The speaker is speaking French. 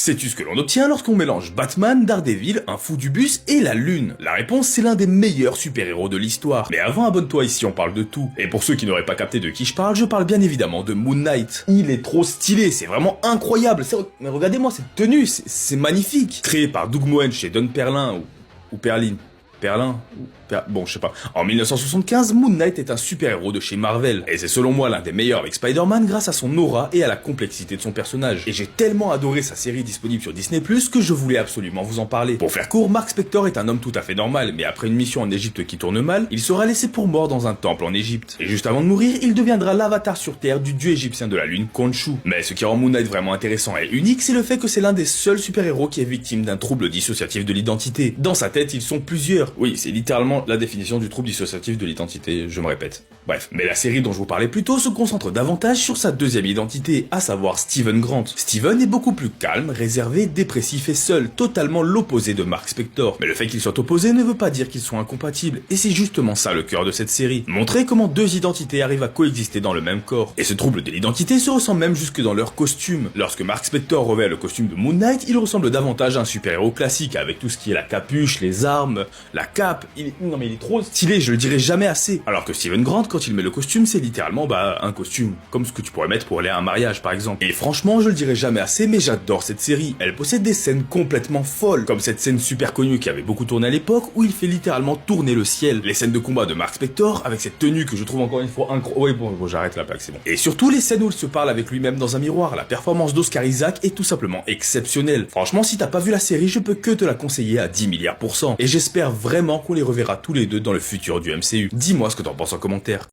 Sais-tu ce que l'on obtient lorsqu'on mélange Batman, Daredevil, un fou du bus et la lune? La réponse, c'est l'un des meilleurs super-héros de l'histoire. Mais avant, abonne-toi ici, on parle de tout. Et pour ceux qui n'auraient pas capté de qui je parle bien évidemment de Moon Knight. Il est trop stylé, c'est vraiment incroyable. Mais regardez-moi cette tenue, c'est magnifique. Créé par Doug Moen chez Don Perlin ou Perlin. Bon, je sais pas. En 1975, Moon Knight est un super-héros de chez Marvel, et c'est selon moi l'un des meilleurs avec Spider-Man grâce à son aura et à la complexité de son personnage. Et j'ai tellement adoré sa série disponible sur Disney+, que je voulais absolument vous en parler. Pour faire court, Mark Spector est un homme tout à fait normal, mais après une mission en Égypte qui tourne mal, il sera laissé pour mort dans un temple en Égypte. Et juste avant de mourir, il deviendra l'avatar sur Terre du dieu égyptien de la lune, Khonshu. Mais ce qui rend Moon Knight vraiment intéressant et unique, c'est le fait que c'est l'un des seuls super-héros qui est victime d'un trouble dissociatif de l'identité. Dans sa tête, ils sont plusieurs. Oui, c'est littéralement la définition du trouble dissociatif de l'identité, je me répète. Bref, mais la série dont je vous parlais plus tôt se concentre davantage sur sa deuxième identité, à savoir Steven Grant. Steven est beaucoup plus calme, réservé, dépressif et seul, totalement l'opposé de Mark Spector. Mais le fait qu'ils soient opposés ne veut pas dire qu'ils sont incompatibles, et c'est justement ça le cœur de cette série. Montrer comment deux identités arrivent à coexister dans le même corps. Et ce trouble de l'identité se ressent même jusque dans leur costume. Lorsque Mark Spector revêt le costume de Moon Knight, il ressemble davantage à un super-héros classique, avec tout ce qui est la capuche, les armes, la cape. Non mais il est trop stylé, je le dirai jamais assez. Alors que Steven Grant, quand il met le costume, c'est littéralement un costume, comme ce que tu pourrais mettre pour aller à un mariage par exemple. Et franchement, je le dirai jamais assez, mais j'adore cette série. Elle possède des scènes complètement folles, comme cette scène super connue qui avait beaucoup tourné à l'époque, où il fait littéralement tourner le ciel. Les scènes de combat de Mark Spector, avec cette tenue que je trouve encore une fois incroyable. Ouais, bon, j'arrête la plaque, c'est bon. Et surtout les scènes où il se parle avec lui-même dans un miroir. La performance d'Oscar Isaac est tout simplement exceptionnelle. Franchement, si t'as pas vu la série, je peux que te la conseiller à 10 milliards %. Et j'espère vraiment qu'on les reverra tous les deux dans le futur du MCU. Dis-moi ce que t'en penses en commentaire.